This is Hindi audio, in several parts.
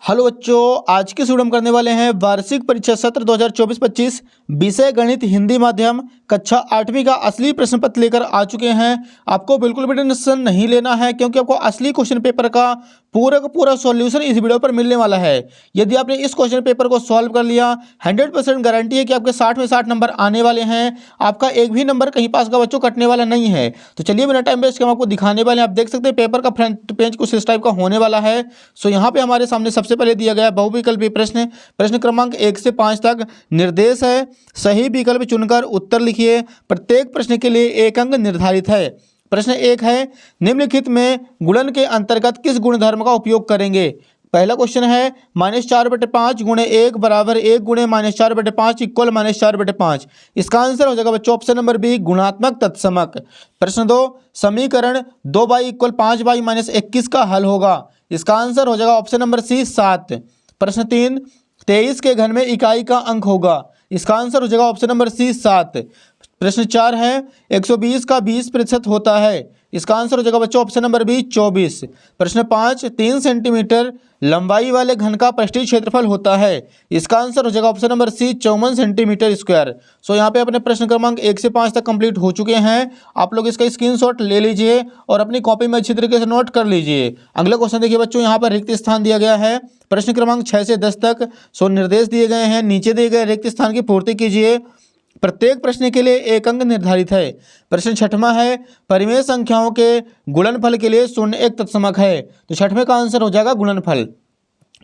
हेलो बच्चों, आज के वीडियो में करने वाले हैं वार्षिक परीक्षा सत्र 2024-25 विषय गणित हिंदी माध्यम कक्षा 8वीं का असली प्रश्न पत्र लेकर आ चुके हैं। आपको बिल्कुल भी टेंशन नहीं लेना है क्योंकि आपको असली क्वेश्चन पेपर का पूरा सॉल्यूशन इस वीडियो पर मिलने वाला है। यदि आपने इस क्वेश्चन पेपर को सॉल्व कर लिया 100% गारंटी है कि आपके 60 में 60 नंबर आने वाले हैं। आपका एक भी नंबर कहीं पास का बच्चों कटने वाला नहीं है। तो चलिए बिना टाइम वेस्ट के हम आपको दिखाने वाले हैं। आप देख सकते हैं पेपर का फ्रंट पेज कुछ इस टाइप का होने वाला है। सो यहाँ पे हमारे सामने सबसे पहले दिया गया है बहुविकल्पी प्रश्न। प्रश्न क्रमांक 1 से 5 तक निर्देश है, सही विकल्प चुनकर उत्तर लिखिए। प्रत्येक प्रश्न के लिए एक अंक निर्धारित है। प्रश्न 1 है, निम्नलिखित में गुणन के अंतर्गत किस गुणधर्म का उपयोग करेंगे। पहला क्वेश्चन है -4/5 गुणे 1 बराबर 1 गुणे -4/5 इक्वल -4/5। इसका आंसर हो जाएगा बच्चों ऑप्शन नंबर बी, गुणात्मक तत्समक। प्रश्न 2, समीकरण 2y = 5y - 21 का हल होगा। इसका आंसर हो जाएगा ऑप्शन नंबर सी, 7। प्रश्न 3, 23 के घन में इकाई का अंक होगा। इसका आंसर हो जाएगा ऑप्शन नंबर सी, 7। प्रश्न 4 है, 120 का 20% होता है। इसका आंसर हो जाएगा बच्चों ऑप्शन नंबर बी, 24। प्रश्न 5, 3 सेंटीमीटर लंबाई वाले घन का पृष्ठीय क्षेत्रफल होता है। इसका आंसर हो जाएगा option number C, 54 centimetre square. So यहाँ पे अपने प्रश्न क्रमांक 1 से 5 तक कंप्लीट हो चुके हैं। आप लोग इसका स्क्रीनशॉट ले लीजिए और अपनी कॉपी में अच्छी तरीके से नोट कर लीजिए। अगला क्वेश्चन देखिए बच्चों, यहाँ पर रिक्त स्थान दिया गया है। प्रश्न क्रमांक 6 से 10 तक सो निर्देश दिए गए हैं। नीचे दिए गए रिक्त स्थान की पूर्ति कीजिए। प्रत्येक प्रश्न के लिए एक अंक निर्धारित है। प्रश्न 6वां है, परिमेय संख्याओं के गुणनफल के लिए 0 एक तत्समक है। तो 6वें का आंसर हो जाएगा गुणनफल।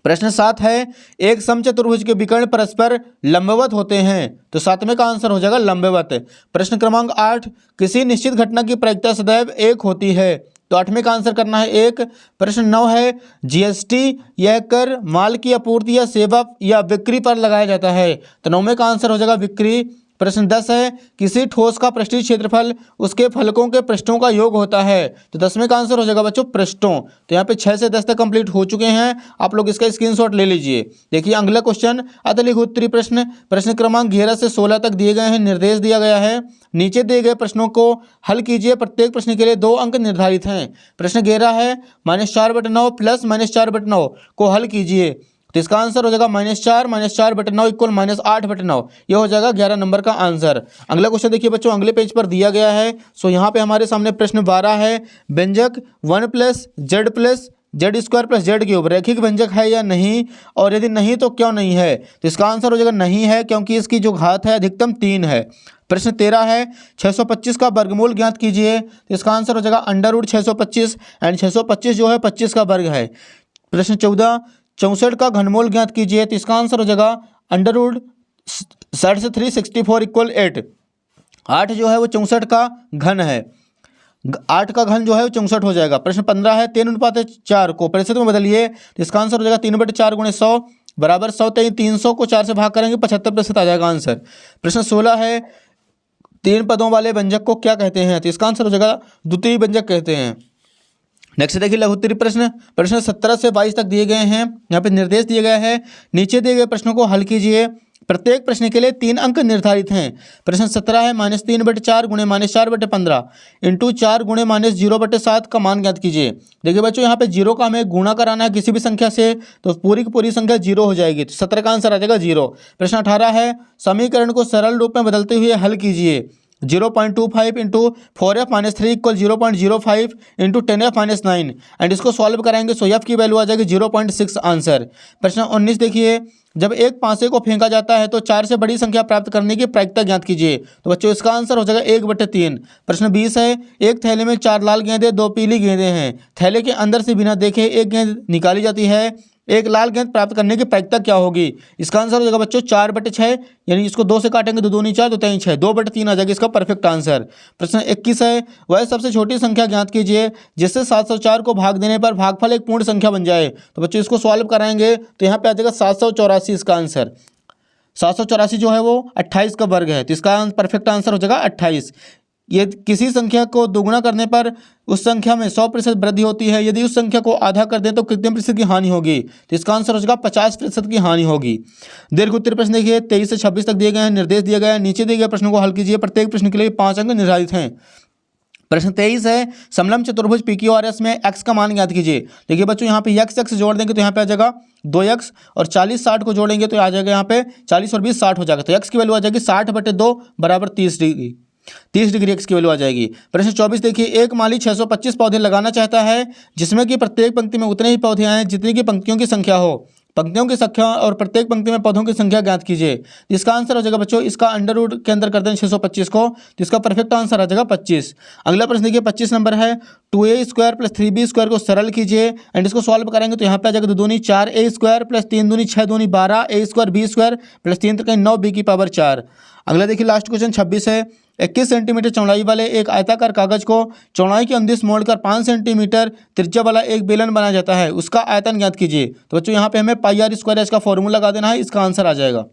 प्रश्न 7 है, एक समचतुर्भुज के विकर्ण परस्पर लंबवत होते हैं। तो 7वें का आंसर हो जाएगा लंबवत। प्रश्न क्रमांक 8, किसी निश्चित घटना की प्रायिकता सदैव 1 होती है। तो 8वें का आंसर करना है 1। प्रश्न 9 है, जीएसटी यह कर माल की आपूर्ति या सेवा या बिक्री पर लगाया जाता है। तो 9वें का आंसर हो जाएगा बिक्री। प्रश्न 10 है, किसी ठोस का पृष्ठीय क्षेत्रफल उसके फलकों के पृष्ठों का योग होता है। तो 10वें का आंसर हो जाएगा बच्चों पृष्ठों। तो यहाँ पे 6 से 10 तक कंप्लीट हो चुके हैं। आप लोग इसका स्क्रीनशॉट ले लीजिए। देखिए अगला क्वेश्चन, अतलिख उत्तरी प्रश्न। प्रश्न क्रमांक 11 से 16 तक दिए गए हैं। निर्देश दिया गया है, नीचे दिए गए प्रश्नों को हल कीजिए। प्रत्येक प्रश्न के लिए 2 अंक निर्धारित हैं। प्रश्न 11 है, -4/9 + -4/9 को हल कीजिए। तो इसका आंसर हो जाएगा -4 - 4/9 = -8/9। ये हो जाएगा 11 नंबर का आंसर। अगला क्वेश्चन देखिए बच्चों, अगले पेज पर दिया गया है। सो यहाँ पे हमारे सामने प्रश्न 12 है, व्यंजक 1 + z + z² + z³ रैखिक व्यंजक है या नहीं, और यदि नहीं तो क्यों नहीं है। तो इसका आंसर हो जाएगा नहीं है, क्योंकि इसकी जो घात है अधिकतम 3 है। प्रश्न 13 है, 625 का वर्गमूल ज्ञात कीजिए। तो इसका आंसर हो जाएगा √625 एंड 625 जो है 25 का वर्ग है। प्रश्न 14, 64 का घनमूल ज्ञात कीजिए। तो इसका आंसर हो जाएगा √6 से 364 = 8। 8 जो है वो 64 का घन है। 8 का घन जो है वो 64 हो जाएगा। प्रश्न 15 है, 3:4 को प्रतिशत में बदलिए। तो इसका आंसर हो जाएगा 3/4 × 100 बराबर 100। 300 को 4 से भाग करेंगे 75% आ जाएगा आंसर। प्रश्न 16 है, 3 पदों वाले व्यंजक को क्या कहते हैं। तो इसका आंसर हो जाएगा द्वितीय व्यंजक कहते हैं। नेक्स्ट देखिए लघुत्तरी प्रश्न। प्रश्न 17 से 22 तक दिए गए हैं। यहाँ पे निर्देश दिए गए हैं, नीचे दिए गए प्रश्नों को हल कीजिए। प्रत्येक प्रश्न के लिए 3 अंक निर्धारित हैं। प्रश्न 17 है, -3/4 गुणे -4/15 इंटू 4 गुणे -0/7 का मान ज्ञात कीजिए। देखिए बच्चों यहाँ पे 0 का हमें गुणा कराना है किसी भी संख्या से, तो पूरी की पूरी संख्या 0 हो जाएगी। तो 17 का आंसर आ जाएगा 0। प्रश्न 18 है, समीकरण को सरल रूप में बदलते हुए हल कीजिए। 0.25 into 4f - 3 = 0.05 into 10f - 9 and इसको सॉल्व कराएंगे। सो एफ की वैल्यू आ जाएगी 0.6 आंसर। प्रश्न 19 देखिए, जब एक पासे को फेंका जाता है तो 4 से बड़ी संख्या प्राप्त करने की प्रायिकता ज्ञात कीजिए। तो बच्चों इसका आंसर हो जाएगा 1/3। प्रश्न 20 है, एक थैले में 4 लाल गेंदें 2 पीली गेंदें हैं। थैले के अंदर से बिना देखे एक गेंद निकाली जाती है। एक लाल गेंद प्राप्त करने की प्रायिकता क्या होगी। इसका आंसर हो जाएगा बच्चों 4/6, यानी इसको 2 से काटेंगे तो 2 × 4 = 6, 2/3 आ जाएगा इसका परफेक्ट आंसर। प्रश्न 21 है, वह सबसे छोटी संख्या ज्ञात कीजिए जिससे 704 को भाग देने पर भागफल एक पूर्ण संख्या बन जाए। तो बच्चों इसको सॉल्व कराएंगे तो यहाँ पे आ जाएगा 784 इसका आंसर। 784 जो है वो 28 का वर्ग है। तो इसका परफेक्ट आंसर हो जाएगा 28। ये किसी संख्या को दोगुना करने पर उस संख्या में 100% वृद्धि होती है। यदि उस संख्या को आधा कर दें तो कितने प्रतिशत की हानि होगी। तो इसका आंसर हो जाएगा 50% की हानि होगी। दीर्घ उत्तरी प्रश्न देखिए 23 से 26 तक दिए गए हैं। निर्देश दिया गया है, नीचे दिए गए प्रश्नों को हल कीजिए। प्रत्येक प्रश्न के लिए 5 अंक निर्धारित हैं। प्रश्न 23 है, समलंब चतुर्भुज PQRS में x का मान ज्ञात कीजिए। देखिए बच्चों यहाँ पे x जोड़ देंगे तो यहाँ पे आ जाएगा 2x और 40 60 को जोड़ेंगे तो आ जाएगा यहाँ पे 40 और 20 60 हो जाएगा। तो x की वैल्यू आ जाएगी 60/2 बराबर 30 डिग्री। 30 डिग्री x की वैल्यू आ जाएगी। प्रश्न 24 देखिए, एक माली 625 पौधे लगाना चाहता है जिसमें कि प्रत्येक पंक्ति में उतने ही पौधे आए जितनी की पंक्तियों की संख्या हो। पंक्तियों की संख्या और प्रत्येक पंक्ति में पौधों की संख्या ज्ञात कीजिए। इसका आंसर हो जाएगा बच्चों, इसका अंडर रूट के अंदर कर दें 625 को, तो इसका परफेक्ट आंसर आ जाएगा 25। अगला प्रश्न देखिए 25 नंबर है, 2a² + 3b² को सरल कीजिए एंड इसको सॉल्व करेंगे तो यहाँ पे आ जाएगा 2 दूनी 4a² + 3 दूनी 6 दूनी 12 a² b² + 3 3 9 b की पावर 4। अगला देखिए लास्ट क्वेश्चन 26 है, 21 सेंटीमीटर चौड़ाई वाले एक आयताकार कागज को चौड़ाई के अंदिश मोड़कर 5 सेंटीमीटर त्रिज्या वाला एक बेलन बनाया जाता है, उसका आयतन ज्ञात कीजिए। तो बच्चों यहाँ पे हमें πr² इसका फॉर्मूला लगा देना है, इसका आंसर आ जाएगा।